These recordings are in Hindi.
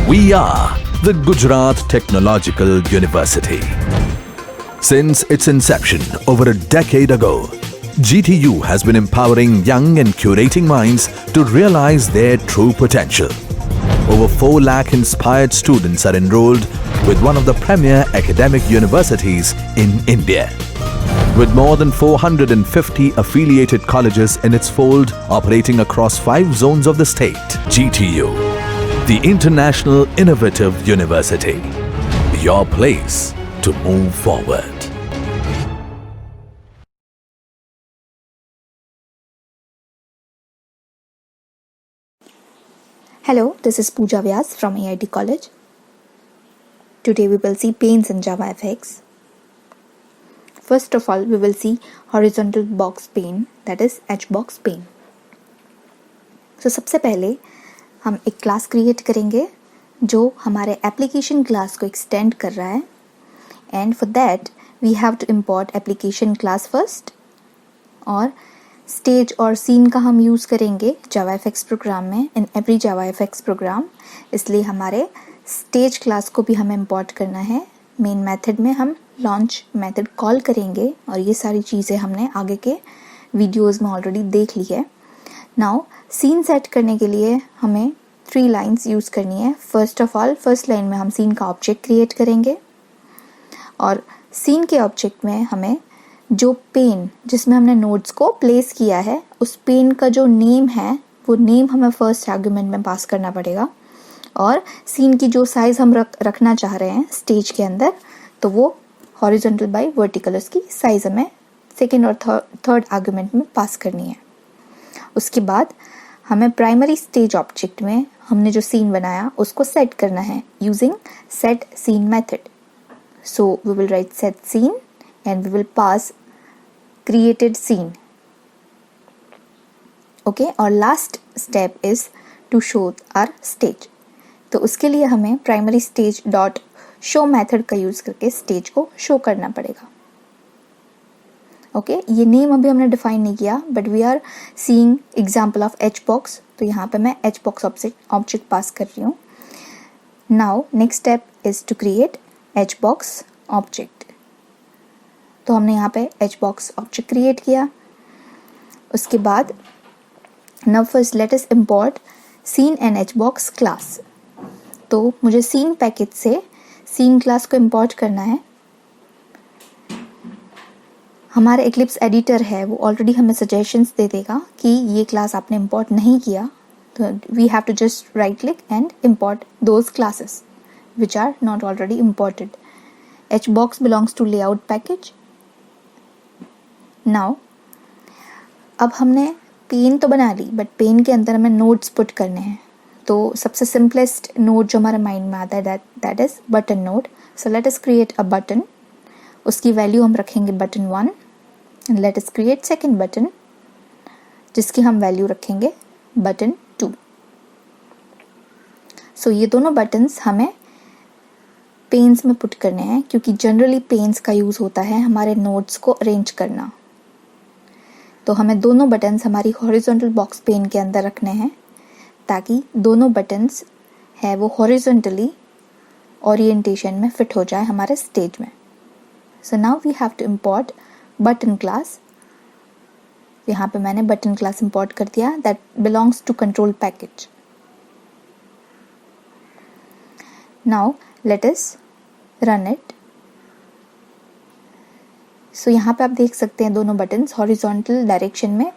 We are the Gujarat Technological University. Since its inception over a decade ago, GTU has been empowering young and curating minds to realize their true potential. Over 4 lakh inspired students are enrolled with one of the premier academic universities in India. With more than 450 affiliated colleges in its fold operating across 5 zones of the state, GTU, the International Innovative University, your place to move forward. Hello, this is Pooja Vyas from AIT College. Today we will see panes in JavaFX. First of all, we will see horizontal box pane, that is HBox pane. So सबसे पहले हम एक क्लास क्रिएट करेंगे जो हमारे एप्लीकेशन क्लास को एक्सटेंड कर रहा है, and for that we have to import application class first, और स्टेज और सीन का हम यूज़ करेंगे JavaFX प्रोग्राम में, इन एवरी JavaFX प्रोग्राम, इसलिए हमारे स्टेज क्लास को भी हमें इम्पोर्ट करना है। मेन मेथड में हम लॉन्च मेथड कॉल करेंगे, और ये सारी चीज़ें हमने आगे के वीडियोस में ऑलरेडी देख ली है। नाउ सीन सेट करने के लिए हमें 3 लाइन्स यूज़ करनी है। First of all, first line में हम सीन का ऑब्जेक्ट क्रिएट करेंगे, और सीन के ऑब्जेक्ट में हमें जो पेन जिसमें हमने नोड्स को प्लेस किया है, उस पेन का जो नेम है वो नेम हमें फर्स्ट आर्गुमेंट में पास करना पड़ेगा, और सीन की जो साइज़ हम रखना चाह रहे हैं स्टेज के अंदर, तो वो हॉरिजॉन्टल बाय वर्टिकल उसकी साइज़ हमें सेकेंड और थर्ड आर्गुमेंट में पास करनी है। उसके बाद हमें प्राइमरी स्टेज ऑब्जेक्ट में हमने जो सीन बनाया उसको सेट करना है using set scene method. So we will write set scene and we will pass created scene. Okay, और last step is to show our stage. तो उसके लिए हमें primary stage dot show method का यूज़ करके stage को show करना पड़ेगा। ओके, ये नेम अभी हमने डिफाइन नहीं किया, but we are seeing example of HBox, तो यहाँ पे मैं HBox ऑब्जेक्ट पास कर रही हूँ। Now next step is to create HBox object. तो हमने यहाँ पे HBox ऑब्जेक्ट क्रिएट किया। उसके बाद now first let us import scene and HBox class. तो मुझे सीन पैकेज से सीन क्लास को इंपोर्ट करना है। हमारे एक्लिप्स एडिटर है वो ऑलरेडी हमें सजेशंस दे देगा कि ये क्लास आपने इंपोर्ट नहीं किया, तो we have to just right click and import those classes which are not already imported. HBox belongs to layout package. Now अब हमने पेन तो बना ली, बट पेन के अंदर हमें नोड्स पुट करने हैं। तो सबसे सिंपलेस्ट नोड जो हमारे माइंड में आता है that is button node. So let us create a button. उसकी वैल्यू हम रखेंगे button 1, and let us create second button जिसकी हम वैल्यू रखेंगे बटन 2। सो ये दोनों बटन्स हमें पेन्स में पुट करने हैं, क्योंकि जनरली पेन्स का यूज़ होता है हमारे नोड्स को अरेंज करना। तो हमें दोनों बटन्स हमारी हॉरिजॉन्टल बॉक्स पेन के अंदर रखने हैं, ताकि दोनों बटन्स है वो हॉरिजॉन्टली ओरिएंटेशन में फिट हो जाए हमारे स्टेज में। So now we have to import button class. यहाँ पे मैंने बटन क्लास इंपोर्ट कर दिया that belongs to control package. Now let us run it. So यहाँ पे आप देख सकते हैं दोनों बटन्स हॉरिजॉन्टल डायरेक्शन में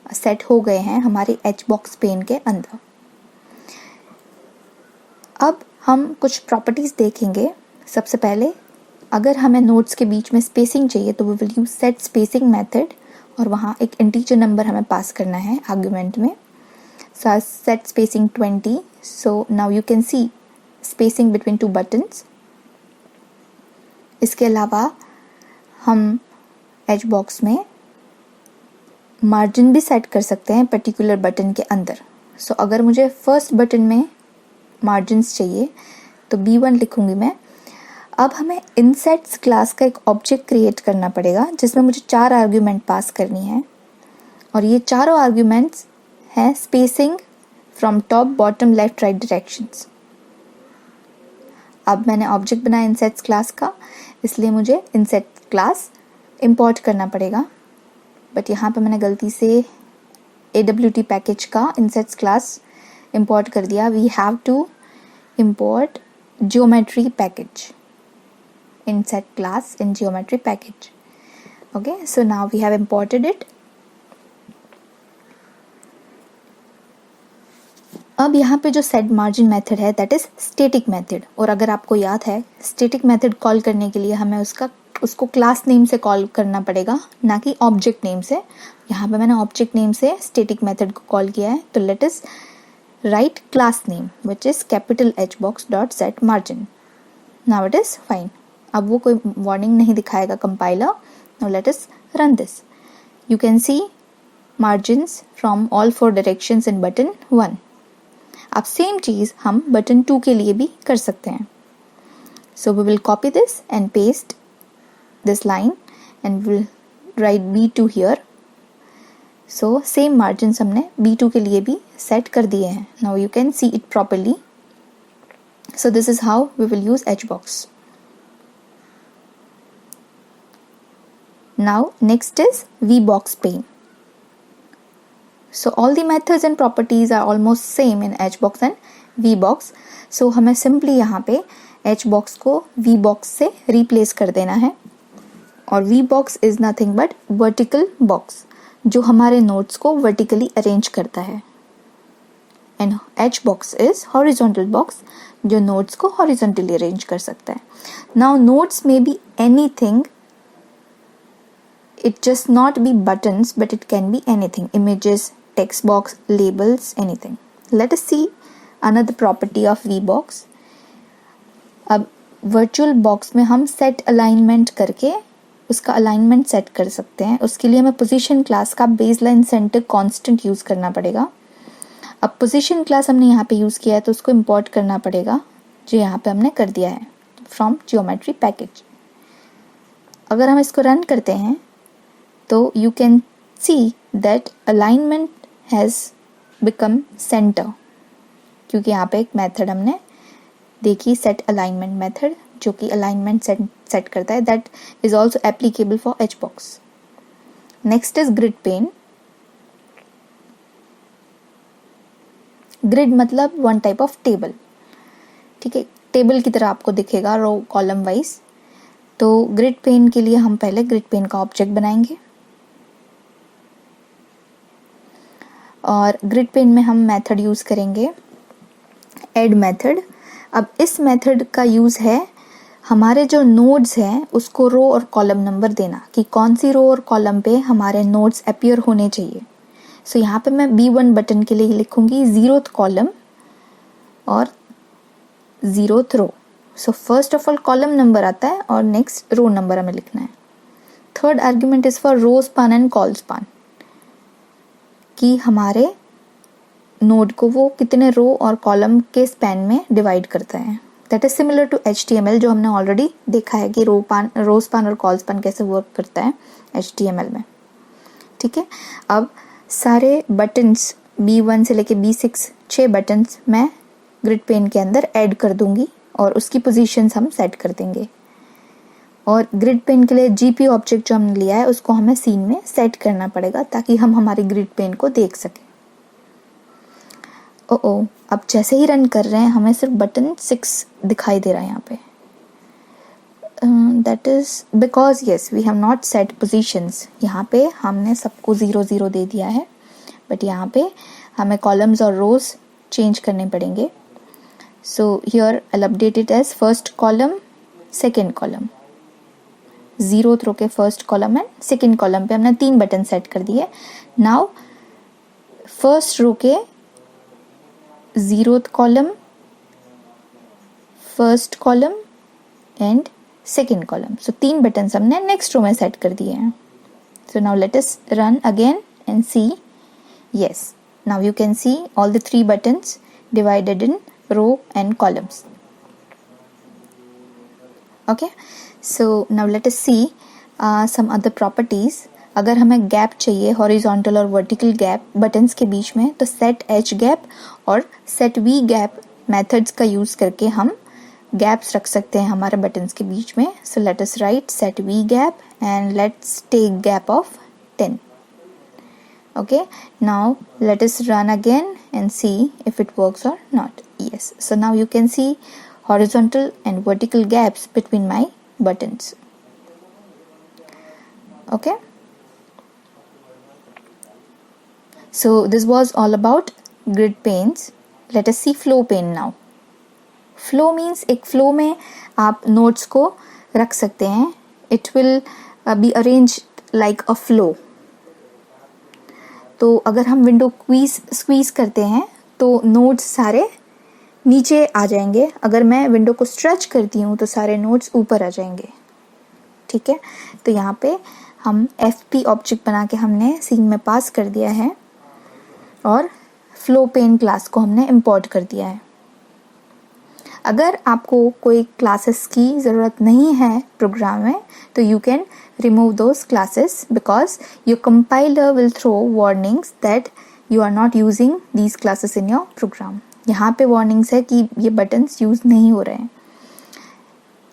सेट हो गए हैं हमारी HBox पेन के अंदर। अब हम कुछ प्रॉपर्टीज देखेंगे। सबसे पहले अगर हमें नोड्स के बीच में स्पेसिंग चाहिए तो we will use set spacing method, और वहाँ एक इंटीजर नंबर हमें पास करना है आर्गुमेंट में। सो set spacing 20। So now you can C spacing between 2 buttons. इसके अलावा हम HBox में मार्जिन भी सेट कर सकते हैं पर्टिकुलर बटन के अंदर। सो अगर मुझे फर्स्ट बटन में मार्जिन्स चाहिए तो B1 लिखूंगी मैं। अब हमें इनसेट्स क्लास का एक ऑब्जेक्ट क्रिएट करना पड़ेगा जिसमें मुझे 4 आर्ग्यूमेंट पास करनी है, और ये चारों आर्ग्यूमेंट्स हैं spacing from top bottom left right directions. अब मैंने ऑब्जेक्ट बनाया इनसेट्स क्लास का, इसलिए मुझे इनसेट क्लास इंपोर्ट करना पड़ेगा, बट यहाँ पे मैंने गलती से AWT पैकेज का इनसेट्स क्लास इंपोर्ट कर दिया. We have to import geometry package, inset class in geometry package. Okay, so now we have imported it. अब यहाँ पे जो set margin method है that is static method, और अगर आपको याद है static method कॉल करने के लिए हमें उसको क्लास नेम से कॉल करना पड़ेगा, ना कि ऑब्जेक्ट नेम से. यहाँ पे मैंने ऑब्जेक्ट नेम से static method को कॉल किया है, तो let us write class name which is capital hbox dot set margin. Now it is fine. अब वो कोई warning नहीं दिखाएगा compiler. Now let us run this. You can see margins from all 4 directions in button 1. अब same चीज़ हम button 2 के लिए भी कर सकते हैं. So we will copy this and paste this line and we'll write B2 here. So same margins हमने B2 के लिए भी set कर दिए हैं. Now you can see it properly. So this is how we will use hbox. Now next is vbox pane. So all the methods and properties are almost same in hbox and vbox. So हमें simply यहाँ पे hbox को vbox से replace कर देना है, और vbox is nothing but vertical box जो हमारे नोट्स को वर्टिकली अरेंज करता है, and hbox is horizontal box जो नोट्स को हॉरिजॉन्टली अरेंज कर सकता है. नाउ नोट्स में be anything, it just not be buttons but it can be anything, images, text box, labels, anything. Let us see another property of vbox. अब वर्चुअल बॉक्स में हम सेट अलाइनमेंट करके उसका अलाइनमेंट सेट कर सकते हैं. उसके लिए हमें पोजीशन क्लास का बेसलाइन सेंटर कांस्टेंट यूज़ करना पड़ेगा. अब पोजीशन क्लास हमने यहाँ पे यूज़ किया है तो उसको इंपोर्ट करना पड़ेगा, जो यहाँ पे हमने कर दिया है फ्रॉम जियोमेट्री पैकेज. अगर हम इसको रन करते हैं तो you can see that alignment has become centre, क्योंकि यहाँ पे एक मेथड हमने देखी सेट अलाइनमेंट मेथड जो कि अलाइनमेंट सेट करता है. That is also applicable for hbox. Next is grid pane. Grid मतलब वन टाइप ऑफ टेबल, ठीक है, टेबल की तरह आपको दिखेगा रो कॉलम वाइज. तो ग्रिड पेन के लिए हम पहले ग्रिड पेन का ऑब्जेक्ट बनाएंगे, और ग्रिड पेन में हम मेथड यूज करेंगे ऐड मेथड. अब इस मेथड का यूज है हमारे जो नोड्स हैं उसको रो और कॉलम नंबर देना, कि कौन सी रो और कॉलम पे हमारे नोड्स अपीयर होने चाहिए. सो यहाँ पे मैं B1 बटन के लिए लिखूंगी 0th कॉलम और 0th row. So first of all column number आता है और नेक्स्ट रो नंबर हमें लिखना है. Third argument is for row span and col span, कि हमारे नोड को वो कितने रो और कॉलम के स्पैन में डिवाइड करता है. That is similar to HTML जो हमने ऑलरेडी देखा है कि रो स्पान और कॉल स्पान कैसे वर्क करता है HTML में. ठीक है, अब सारे बटन्स B1 से लेके B6 6 बटन्स मैं ग्रिड पेन के अंदर ऐड कर दूंगी और उसकी पोजीशंस हम सेट कर देंगे. और ग्रिड पेन के लिए GP ऑब्जेक्ट जो हमने लिया है उसको हमें सीन में सेट करना पड़ेगा ताकि हम हमारे ग्रिड पेन को देख सकें. ओ अब जैसे ही रन कर रहे हैं हमें सिर्फ बटन 6 दिखाई दे रहा है यहाँ पे. That is because yes we have not set positions. यहाँ पे हमने सबको 0 0 दे दिया है, बट यहाँ पे हमें कॉलम्स और रोज चेंज करने पड़ेंगे. So here I will update it as first column second column. 0th row के first column and second column पे हमने 3 बटन सेट कर दिए. नाउ फर्स्ट रो के 0th column, first column and second column. So 3 button हमने नेक्स्ट रो में सेट कर दिए हैं. So now let us run again and see. Yes, now you can see all the 3 buttons divided in row and columns. Okay, so now let us see some other properties. अगर हमें गैप चाहिए हॉरिजॉन्टल और वर्टिकल गैप बटन्स के बीच में, तो सेट H गैप और सेट V गैप मेथड्स का यूज़ करके हम गैप्स रख सकते हैं हमारे बटन्स के बीच में. So let us write set V gap and let's take gap of 10. Okay, now let us run again and see if it works or not. Yes, so now you can see horizontal and vertical gaps between my buttons. Okay, so this was all about grid panes. Let us see flow pane now. Flow means एक flow में आप notes को रख सकते हैं. It will be arranged like a flow. तो अगर हम विंडो स्क्वीज करते हैं तो नोट्स सारे नीचे आ जाएंगे. अगर मैं विंडो को स्ट्रेच करती हूँ तो सारे नोट्स ऊपर आ जाएंगे. ठीक है, तो यहाँ पे हम FP ऑब्जेक्ट बना के हमने सीन में पास कर दिया है और फ्लो पेन क्लास को हमने इंपोर्ट कर दिया है. अगर आपको कोई क्लासेस की ज़रूरत नहीं है प्रोग्राम में तो you can remove those classes because your compiler will throw warnings that you are not using these classes in your program. यहाँ पे warnings है कि ये buttons use नहीं हो रहे हैं.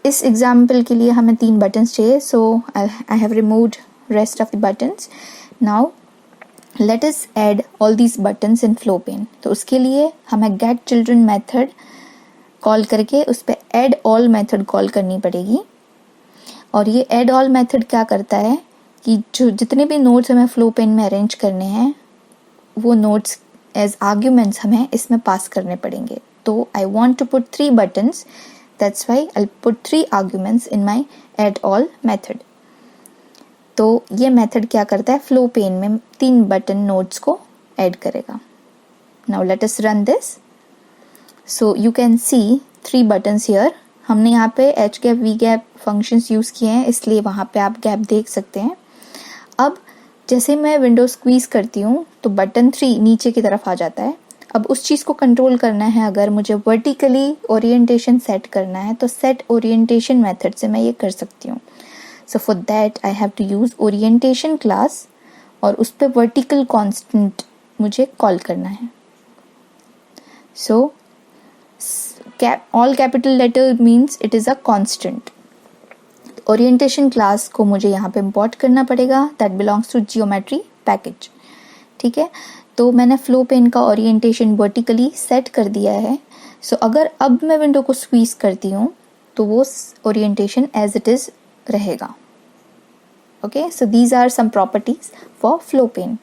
इस example के लिए हमें 3 buttons चाहिए, so I have removed rest of the buttons. Now let us add all these buttons in flow pane. तो उसके लिए हमें get children method कॉल करके उस पर add all method कॉल करनी पड़ेगी. और ये add all method क्या करता है कि जो जितने भी नोट्स हमें फ्लो पेन में अरेंज करने हैं वो नोट्स एज आर्ग्यूमेंट्स हमें इसमें पास करने पड़ेंगे. तो I want to put 3 buttons, that's why I put 3 arguments in my add all method. तो ये मेथड क्या करता है, फ्लो पेन में 3 बटन नोट्स को ऐड करेगा. Now let us run this. So you can see 3 buttons here. हमने यहाँ पे H gap V gap functions use किए हैं इसलिए वहाँ पे आप गैप देख सकते हैं. अब जैसे मैं विंडो स्क्वीज करती हूँ तो बटन 3 नीचे की तरफ आ जाता है. अब उस चीज़ को कंट्रोल करना है, अगर मुझे वर्टिकली ओरिएंटेशन सेट करना है तो सेट ओरिएंटेशन मेथड से मैं ये कर सकती हूँ. So for that I have to use orientation class और उस पर वर्टिकल कॉन्स्टेंट मुझे कॉल करना है. सो all capital letter means it is a constant. Orientation class को मुझे यहाँ पे import करना पड़ेगा. That belongs to geometry package. ठीक है, तो मैंने flow pane का orientation vertically set कर दिया है. So अगर अब मैं विंडो को squeeze करती हूँ तो वो orientation as it is रहेगा. Okay, so these are some properties for flow pane.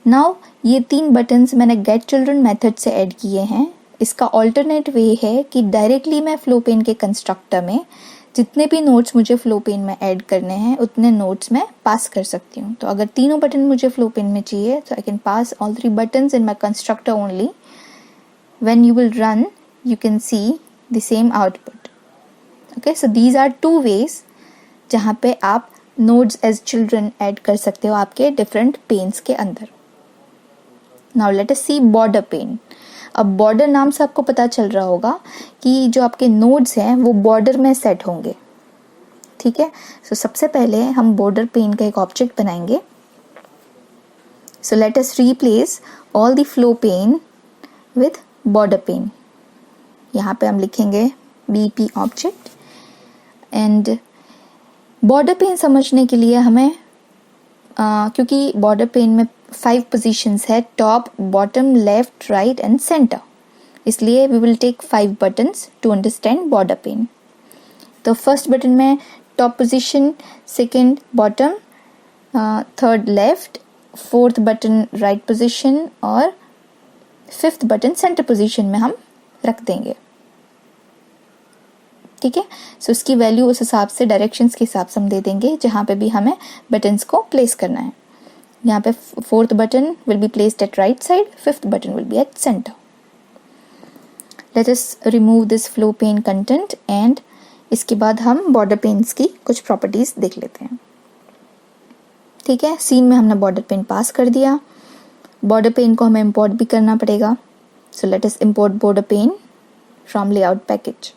Now ये 3 buttons मैंने get children method से ऐड किए हैं. इसका ऑल्टरनेट वे है कि डायरेक्टली मैं फ्लो पेन के कंस्ट्रक्टर में जितने भी नोट्स मुझे फ्लो पेन में ऐड करने हैं उतने नोट्स मैं पास कर सकती हूँ. तो अगर तीनों बटन मुझे फ्लो पेन में चाहिए तो I can pass all 3 buttons in my constructor only. When you will run you can see the same output. Okay, so these are 2 ways जहाँ पे आप नोट्स एज चिल्ड्रन ऐड कर सकते हो आपके डिफरेंट पेन्स के अंदर. नाउ लेट अस सी बॉर्डर पेन. अब बॉर्डर नाम से आपको पता चल रहा होगा कि जो आपके नोड्स हैं वो बॉर्डर में सेट होंगे. ठीक है, सो सबसे पहले हम बॉर्डर पेन का एक ऑब्जेक्ट बनाएंगे. So let us replace all the flow pane with border pane. यहाँ पे हम लिखेंगे BP object. And border pane समझने के लिए हमें क्योंकि बॉर्डर पेन में 5 पोजीशंस है, top, bottom, left, right and centre, इसलिए we will take 5 buttons to understand border pen. तो फर्स्ट बटन में top position, second bottom, third left, fourth button right position और 5th बटन सेंटर पोजीशन में हम रख देंगे. ठीक है, सो इसकी वैल्यू उस हिसाब से डायरेक्शंस के हिसाब से हम दे देंगे जहाँ पे भी हमें बटन्स को प्लेस करना है. यहाँ पे 4th button will be placed at right side, 5th button will be at centre. Let us remove this flow pane content and इसके बाद हम बॉर्डर पेन्स की कुछ प्रॉपर्टीज देख लेते हैं. ठीक है, सीन में हमने बॉर्डर पेन पास कर दिया. बॉर्डर पेन को हमें इंपोर्ट भी करना पड़ेगा. So let us import border pane from layout package.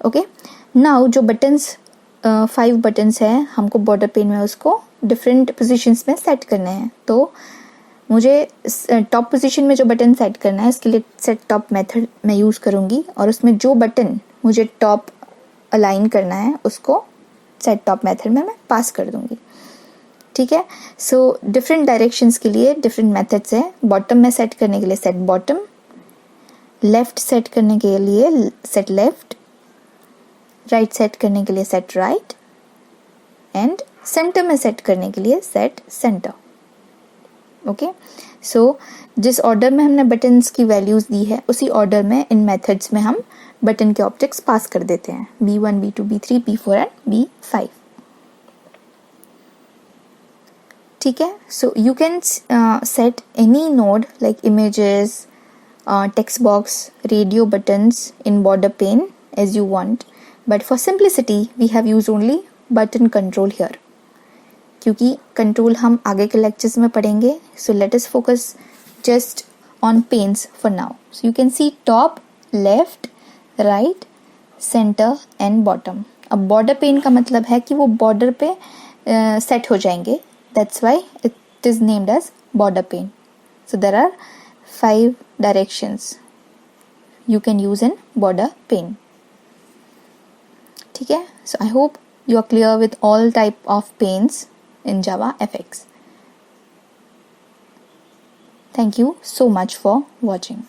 Okay, now जो बटन्स 5 buttons है हमको बॉर्डर पेन में उसको डिफरेंट पोजीशंस में सेट करने हैं. तो मुझे टॉप पोजीशन में जो बटन सेट करना है इसके लिए सेट टॉप मेथड मैं यूज़ करूँगी और उसमें जो बटन मुझे टॉप अलाइन करना है उसको सेट टॉप मेथड में मैं पास कर दूँगी. ठीक है. सो डिफरेंट डायरेक्शंस के लिए डिफरेंट मेथड्स हैं. बॉटम में सेट करने के लिए सेट बॉटम, लेफ्ट सेट करने के लिए सेट लेफ्ट, राइट सेट करने के लिए सेट राइट एंड सेंटर में सेट करने के लिए सेट सेंटर. ओके. सो जिस ऑर्डर में हमने बटन्स की वैल्यूज़ दी है उसी ऑर्डर में इन मेथड्स में हम बटन के ऑब्जेक्ट्स पास कर देते हैं. B1, B2, B3, B4 and B5. ठीक है. सो you can set any node like images, text box, radio buttons in border pane as you want, but for simplicity we have used only button control here क्योंकि कंट्रोल हम आगे के लेक्चर्स में पढ़ेंगे. so let us focus just on panes for now. so you can see top, left, right, center and bottom. अब border pane का मतलब है कि वो border पे सेट हो जाएंगे. that's why it is named as border pane. so there are 5 directions you can use in border pane. ठीक है. so I hope you are clear with all type of panes in Java FX. Thank you so much for watching.